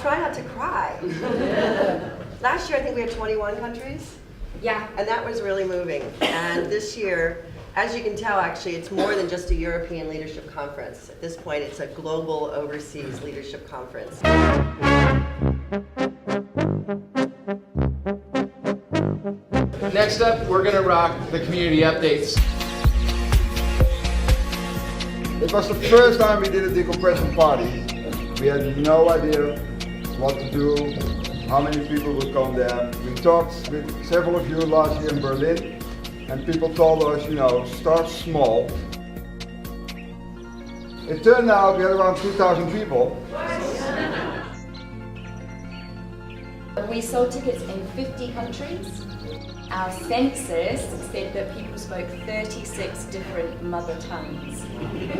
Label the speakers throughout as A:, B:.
A: try not to cry. Last year I think we had 21 countries.
B: Yeah.
A: And that was really moving. And this year, as you can tell, actually, it's more than just a European leadership conference. At this point, it's a global overseas leadership conference.
C: Next up, we're gonna rock the community updates.
D: It was the first time we did a decompression party. We had no idea what to do, how many people would come there. We talked with several of you last year in Berlin, and people told us, you know, start small. It turned out we had around 2,000 people.
B: We sold tickets in 50 countries. Our census said that people spoke 36 different mother tongues, which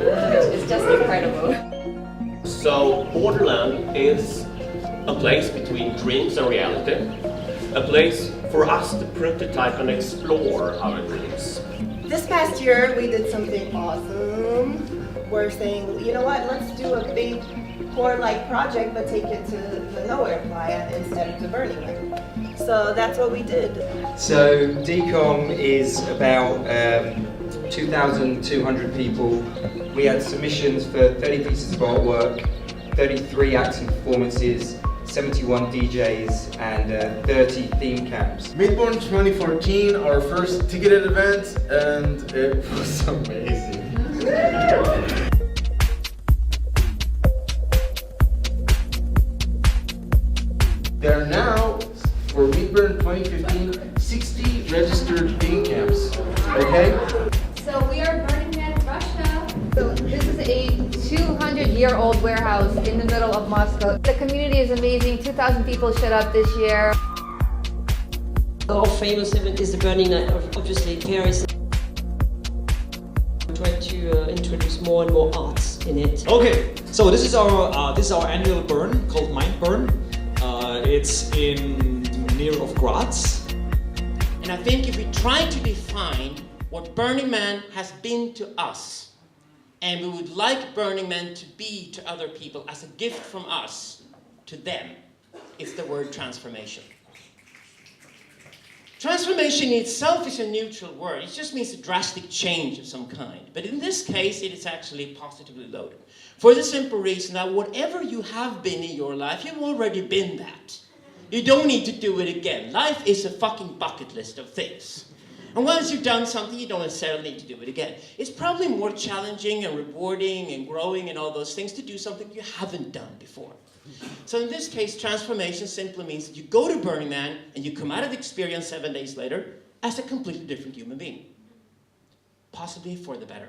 B: is just incredible.
E: So Borderland is a place between dreams and reality, a place for us to prototype and explore our dreams.
F: This past year we did something awesome. We're saying, you know what, let's do a big core-like project but take it to the Nowhere Playa instead of the Burning Man. So that's what we did.
G: So DCOM is about 2,200 people. We had submissions for 30 pieces of artwork, 33 acts and performances, 71 DJs, and 30 theme camps.
C: Midborn 2014, our first ticketed event, and it was amazing. There are now, for Midborn 2015, 60 registered theme camps, okay?
H: So we are Burning Man Russia. So this is a 200-year-old warehouse in the middle of Moscow. The community is amazing. 2,000 people showed up this year.
I: Our famous event is the Burning Night, obviously in Paris. We try to introduce more and more arts in it.
J: Okay, so this is our annual burn called Mind Burn. It's in near of Graz.
K: And I think if we try to define what Burning Man has been to us, and we would like Burning Man to be to other people as a gift from us to them, it's the word transformation. Transformation in itself is a neutral word. It just means a drastic change of some kind. But in this case, it is actually positively loaded. For the simple reason that whatever you have been in your life, you've already been that. You don't need to do it again. Life is a fucking bucket list of things. And once you've done something, you don't necessarily need to do it again. It's probably more challenging and rewarding and growing and all those things to do something you haven't done before. So in this case, transformation simply means that you go to Burning Man and you come out of the experience 7 days later as a completely different human being. Possibly for the better.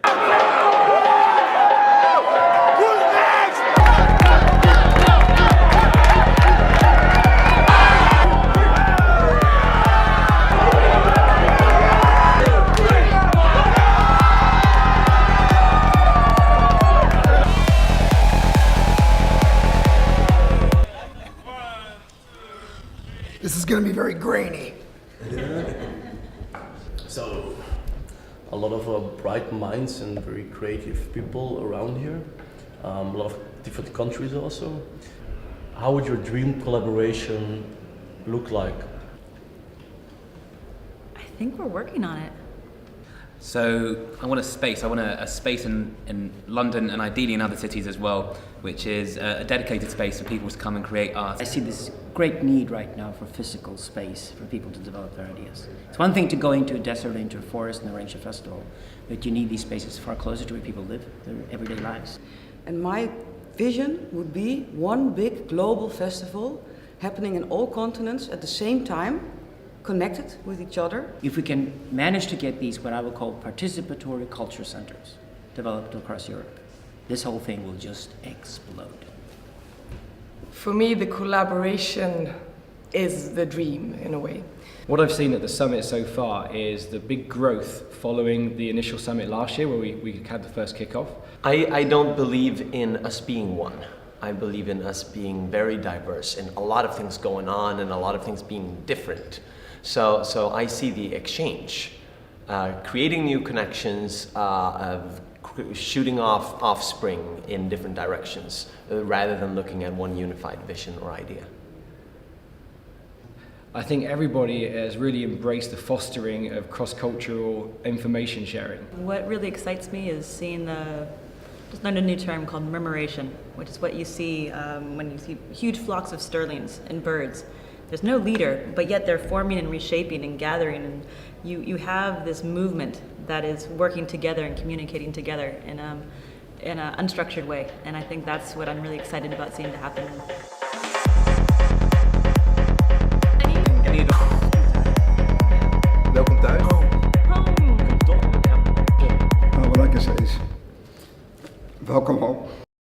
L: This is going to be very grainy.
M: So, a lot of bright minds and very creative people around here. A lot of different countries also. How would your dream collaboration look like?
N: I think we're working on it.
O: So I want a space in London and ideally in other cities as well, which is a dedicated space for people to come and create art.
P: I see this great need right now for physical space for people to develop their ideas. It's one thing to go into a desert, into a forest and arrange a festival, but you need these spaces far closer to where people live their everyday lives.
Q: And my vision would be one big global festival happening in all continents at the same time, connected with each other.
P: If we can manage to get these, what I would call participatory culture centers, developed across Europe, this whole thing will just explode.
R: For me, the collaboration is the dream, in a way.
S: What I've seen at the summit so far is the big growth following the initial summit last year, where we had the first kickoff.
T: I don't believe in us being one. I believe in us being very diverse and a lot of things going on and a lot of things being different. So I see the exchange, creating new connections, shooting off offspring in different directions rather than looking at one unified vision or idea?
S: I think everybody has really embraced the fostering of cross-cultural information sharing.
N: What really excites me is seeing just learned a new term called murmuration, which is what you see when you see huge flocks of sterlings and birds. There's no leader, but yet they're forming and reshaping and gathering, and you have this movement that is working together and communicating together in an unstructured way, and I think that's what I'm really excited about seeing to happen.
D: Welkom thuis. Nou, wat ik kan zeggen is, welkom home.